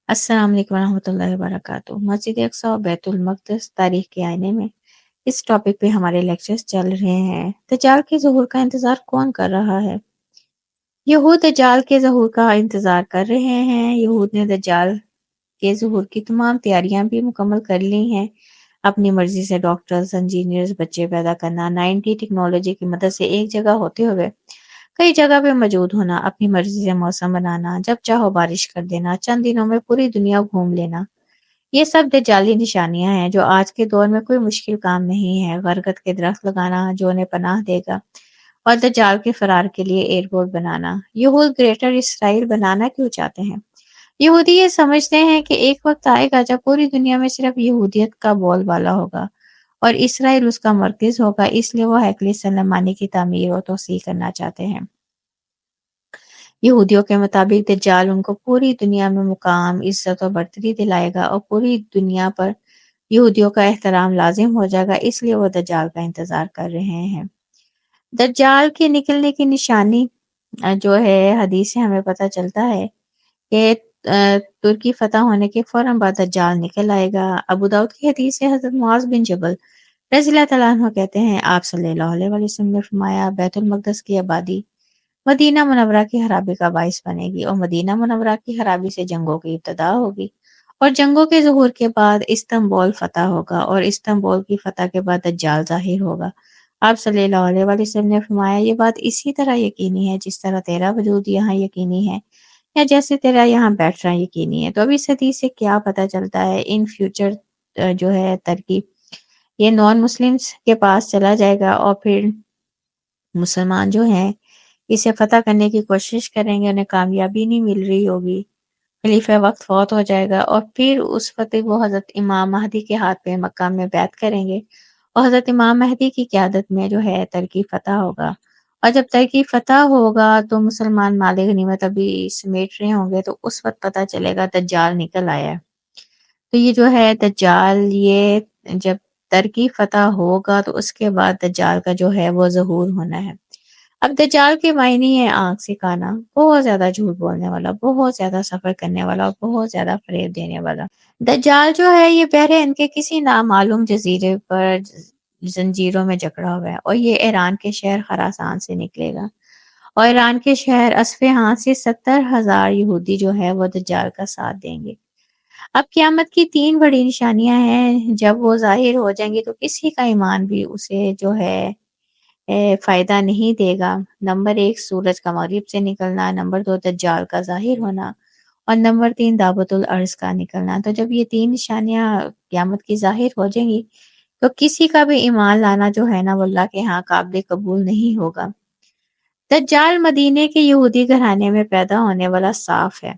السلام علیکم ورحمۃ اللہ وبرکاتہ۔ مسجد اقصی اور بیت المقدس تاریخ کے آئینے میں اس ٹاپک پہ ہمارے لیکچرز چل رہے ہیں۔ دجال کے ظہور کا انتظار کون کر رہا ہے؟ یہود دجال کے ظہور کا انتظار کر رہے ہیں۔ یہود نے دجال کے ظہور کی تمام تیاریاں بھی مکمل کر لی ہیں۔ اپنی مرضی سے ڈاکٹرز، انجینئرز، بچے پیدا کرنا، 90 ٹیکنالوجی کی مدد سے ایک جگہ ہوتے ہوئے کئی جگہ پہ موجود ہونا، اپنی مرضی سے موسم بنانا، جب چاہو بارش کر دینا، چند دنوں میں پوری دنیا گھوم لینا، یہ سب دجالی نشانیاں ہیں جو آج کے دور میں کوئی مشکل کام نہیں ہے۔ برگد کے درخت لگانا جو انہیں پناہ دے گا، اور دجال کے فرار کے لیے ایئرپورٹ بنانا۔ یہود گریٹر اسرائیل بنانا کیوں چاہتے ہیں؟ یہودی یہ سمجھتے ہیں کہ ایک وقت آئے گا جب پوری دنیا میں صرف یہودیت کا بول بالا ہوگا اور اسرائیل اس کا مرکز ہوگا، اس لیے وہ ہیکل سلیمانی کی تعمیر اور توسیع کرنا چاہتے ہیں۔ یہودیوں کے مطابق دجال ان کو پوری دنیا میں مقام، عزت اور برتری دلائے گا اور پوری دنیا پر یہودیوں کا احترام لازم ہو جائے گا، اس لیے وہ دجال کا انتظار کر رہے ہیں۔ دجال کے نکلنے کی نشانی جو ہے حدیث سے ہمیں پتہ چلتا ہے کہ ترکی فتح ہونے کے فوراً بعد دجال نکل آئے گا۔ ابو داؤد کی حدیث سے حضرت معاذ بن جبل رضی اللہ تعالیٰ عنہ کہتے ہیں، آپ صلی اللہ علیہ وسلم نے فرمایا، بیت المقدس کی آبادی مدینہ منورہ کی خرابی کا باعث بنے گی اور مدینہ منورہ کی خرابی سے جنگوں کی ابتدا ہوگی، اور جنگوں کے ظہور کے بعد استنبول فتح ہوگا اور استنبول کی فتح کے بعد دجال ظاہر ہوگا۔ آپ صلی اللہ علیہ وسلم نے فرمایا، یہ بات اسی طرح یقینی ہے جس طرح تیرا وجود یہاں یقینی ہے، یا جیسے تیرا یہاں بیٹھنا یقینی ہے۔ تو اب اس حدیث سے کیا پتہ چلتا ہے؟ ان فیوچر جو ہے ترکی یہ نان مسلمز کے پاس چلا جائے گا اور پھر مسلمان جو ہیں اسے فتح کرنے کی کوشش کریں گے، انہیں کامیابی نہیں مل رہی ہوگی، خلیفہ وقت فوت ہو جائے گا، اور پھر اس فتح وہ حضرت امام مہدی کے ہاتھ پہ مکہ میں بیعت کریں گے اور حضرت امام مہدی کی قیادت میں جو ہے ترکی فتح ہوگا۔ اور جب ترکی فتح ہوگا تو مسلمان مال غنیمت ابھی سمیٹ رہے ہوں گے، تو اس وقت پتہ چلے گا دجال نکل آیا ہے۔ تو یہ جو ہے دجال، یہ جب ترکی فتح ہوگا تو اس کے بعد دجال کا جو ہے وہ ظہور ہونا ہے۔ اب دجال کے معنی ہے آنکھ سے کانا، بہت زیادہ جھوٹ بولنے والا، بہت زیادہ سفر کرنے والا اور بہت زیادہ فریب دینے والا۔ دجال جو ہے یہ بحر ہند کے کسی نامعلوم جزیرے پر زنجیروں میں جکڑا ہوا ہے، اور یہ ایران کے شہر خراسان سے نکلے گا، اور ایران کے شہر اصفہان سے 70,000 یہودی جو ہے وہ دجال کا ساتھ دیں گے۔ اب قیامت کی 3 بڑی نشانیاں ہیں، جب وہ ظاہر ہو جائیں گی تو کسی کا ایمان بھی اسے جو ہے فائدہ نہیں دے گا۔ نمبر 1 سورج کا مغرب سے نکلنا، نمبر 2 دجال کا ظاہر ہونا، اور نمبر 3 دعوت الارض کا نکلنا۔ تو جب یہ 3 نشانیاں قیامت کی ظاہر ہو جائیں گی تو کسی کا بھی ایمان لانا جو ہے نا وہ اللہ کے ہاں قابل قبول نہیں ہوگا۔ دجال مدینے کے یہودی گھرانے میں پیدا ہونے والا صاف ہے۔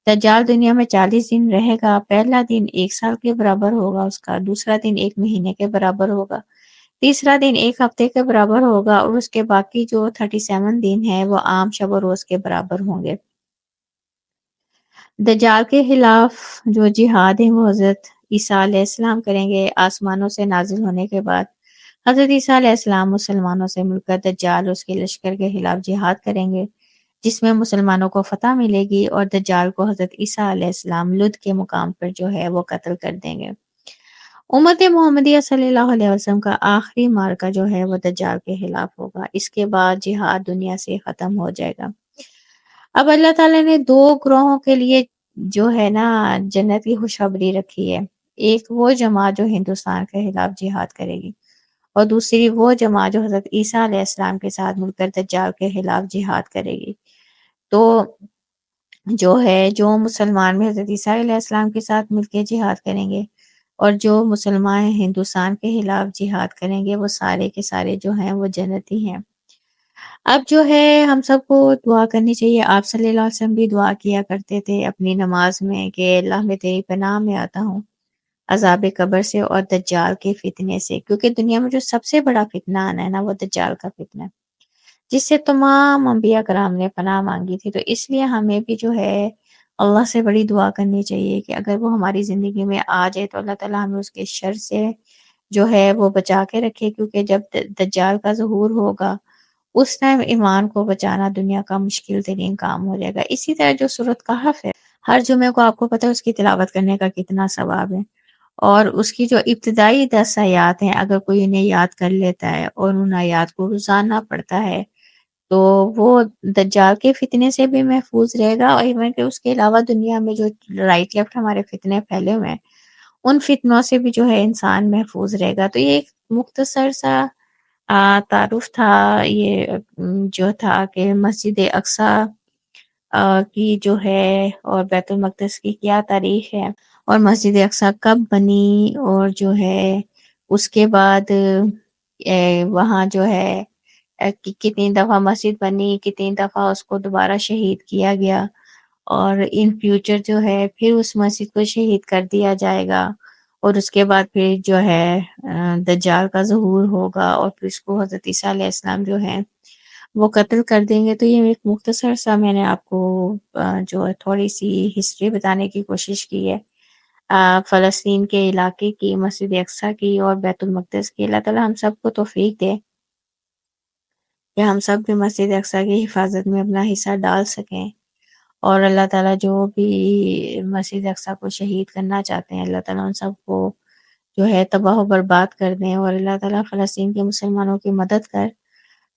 دجال دنیا میں 40 دن رہے گا۔ پہلا دن 1 سال کے برابر ہوگا اس کا، دوسرا دن 1 مہینے کے برابر ہوگا، تیسرا دن 1 ہفتے کے برابر ہوگا، اور اس کے باقی جو 37 دن ہیں وہ عام شب و روز کے برابر ہوں گے۔ دجال کے خلاف جو جہاد ہے وہ حضرت عیسیٰ علیہ السلام کریں گے۔ آسمانوں سے نازل ہونے کے بعد حضرت عیسیٰ علیہ السلام مسلمانوں سے مل کر دجال اس کے لشکر کے خلاف جہاد کریں گے، جس میں مسلمانوں کو فتح ملے گی، اور دجال کو حضرت عیسیٰ علیہ السلام لد کے مقام پر جو ہے وہ قتل کر دیں گے۔ امت محمدیہ صلی اللہ علیہ وسلم کا آخری معرکہ جو ہے وہ دجال کے خلاف ہوگا۔ اس کے بعد جہاد دنیا سے ختم ہو جائے گا۔ اب اللہ تعالیٰ نے 2 گروہوں کے لیے جو ہے نا جنت کی خوشخبری رکھی ہے۔ ایک وہ جماعت جو ہندوستان کے خلاف جہاد کرے گی، اور دوسری وہ جماعت جو حضرت عیسیٰ علیہ السلام کے ساتھ مل کر دجال کے خلاف جہاد کرے گی۔ تو جو مسلمان میں حضرت عیسیٰ علیہ السلام کے ساتھ مل کے جہاد کریں گے، اور جو مسلمان ہندوستان کے خلاف جہاد کریں گے، وہ سارے کے سارے جو ہیں وہ جنتی ہیں۔ اب جو ہے ہم سب کو دعا کرنی چاہیے۔ آپ صلی اللہ علیہ وسلم بھی دعا کیا کرتے تھے اپنی نماز میں کہ اللہ میں تیری پناہ میں آتا ہوں عذاب قبر سے اور دجال کے فتنے سے، کیونکہ دنیا میں جو سب سے بڑا فتنہ آنا ہے نا وہ دجال کا فتنہ ہے، جس سے تمام انبیاء کرام نے پناہ مانگی تھی۔ تو اس لیے ہمیں بھی جو ہے اللہ سے بڑی دعا کرنی چاہیے کہ اگر وہ ہماری زندگی میں آ جائے تو اللہ تعالیٰ ہمیں اس کے شر سے جو ہے وہ بچا کے رکھے، کیونکہ جب دجال کا ظہور ہوگا اس ٹائم ایمان کو بچانا دنیا کا مشکل ترین کام ہو جائے گا۔ اسی طرح جو سورۃ کہف ہے ہر جمعے کو آپ کو پتہ ہے اس کی تلاوت کرنے کا کتنا ثواب ہے، اور اس کی جو ابتدائی 10 آیات ہیں اگر کوئی انہیں یاد کر لیتا ہے اور ان آیات کو روزانہ پڑھتا ہے تو وہ دجال کے فتنے سے بھی محفوظ رہے گا، اور ایون کہ اس کے علاوہ دنیا میں جو رائٹ لیفٹ ہمارے فتنے پھیلے ہوئے ہیں ان فتنوں سے بھی جو ہے انسان محفوظ رہے گا۔ تو یہ ایک مختصر سا تعارف تھا، یہ جو تھا کہ مسجد اقصیٰ کی جو ہے اور بیت المقدس کی کیا تاریخ ہے، اور مسجد اقصیٰ کب بنی، اور جو ہے اس کے بعد وہاں جو ہے کتنی دفعہ مسجد بنی، کتنی دفعہ اس کو دوبارہ شہید کیا گیا، اور ان فیوچر جو ہے پھر اس مسجد کو شہید کر دیا جائے گا، اور اس کے بعد پھر جو ہے دجال کا ظہور ہوگا، اور پھر اس کو حضرت عیسیٰ علیہ السلام جو ہے وہ قتل کر دیں گے۔ تو یہ ایک مختصر سا میں نے آپ کو جو ہے تھوڑی سی ہسٹری بتانے کی کوشش کی ہے فلسطین کے علاقے کی، مسجد اقصیٰ کی اور بیت المقدس کی۔ اللہ تعالیٰ ہم سب کو توفیق دے کہ ہم سب بھی مسجد اقصیٰ کی حفاظت میں اپنا حصہ ڈال سکیں، اور اللہ تعالیٰ جو بھی مسجد اقصیٰ کو شہید کرنا چاہتے ہیں اللہ تعالیٰ ان سب کو جو ہے تباہ و برباد کر دیں، اور اللہ تعالیٰ فلسطین کے مسلمانوں کی مدد کر۔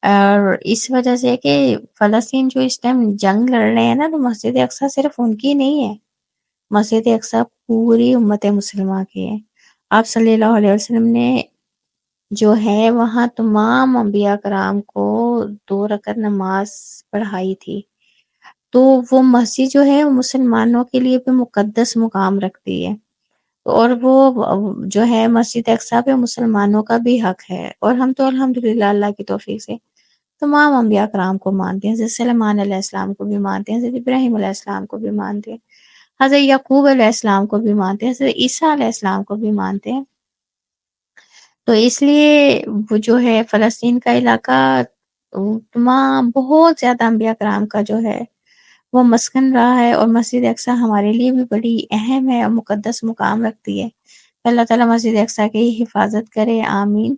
اور اس وجہ سے کہ فلسطین جو اس ٹائم جنگ لڑ رہے ہیں نا، تو مسجد اقصیٰ صرف ان کی نہیں ہے، مسجد اقصیٰ پوری امت مسلمہ کی ہے۔ آپ صلی اللہ علیہ وسلم نے جو ہے وہاں تمام انبیاء کرام کو 2 رکعت نماز پڑھائی تھی، تو وہ مسجد جو ہے وہ مسلمانوں کے لیے بھی مقدس مقام رکھتی ہے، اور وہ جو ہے مسجد اقصیٰ پہ مسلمانوں کا بھی حق ہے، اور ہم تو الحمدللہ اللہ کی توفیق سے تمام انبیاء کرام کو مانتے ہیں، حضرت سلیمان علیہ السلام کو بھی مانتے ہیں، حضرت ابراہیم علیہ السلام کو بھی مانتے ہیں، حضرت یعقوب علیہ السلام کو بھی مانتے ہیں، حضرت عیسیٰ علیہ السلام کو بھی مانتے ہیں۔ تو اس لیے وہ جو ہے فلسطین کا علاقہ تمام بہت زیادہ انبیاء کرام کا جو ہے وہ مسکن رہا ہے، اور مسجد اقصیٰ ہمارے لیے بھی بڑی اہم ہے اور مقدس مقام رکھتی ہے۔ اللہ تعالیٰ مسجد اقصیٰ کی حفاظت کرے، آمین۔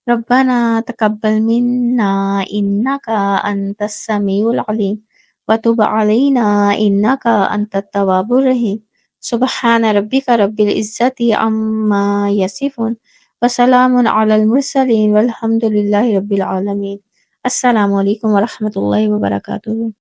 ربنا تقبل منا انک انت السمیع العلیم وتب علینا انک انت التواب الرحیم۔ سبحان ربک رب العزت عما یصفون وسلام علی المرسلین والحمد للہ رب العالمین۔ السلام علیکم ورحمۃ اللہ وبرکاتہ۔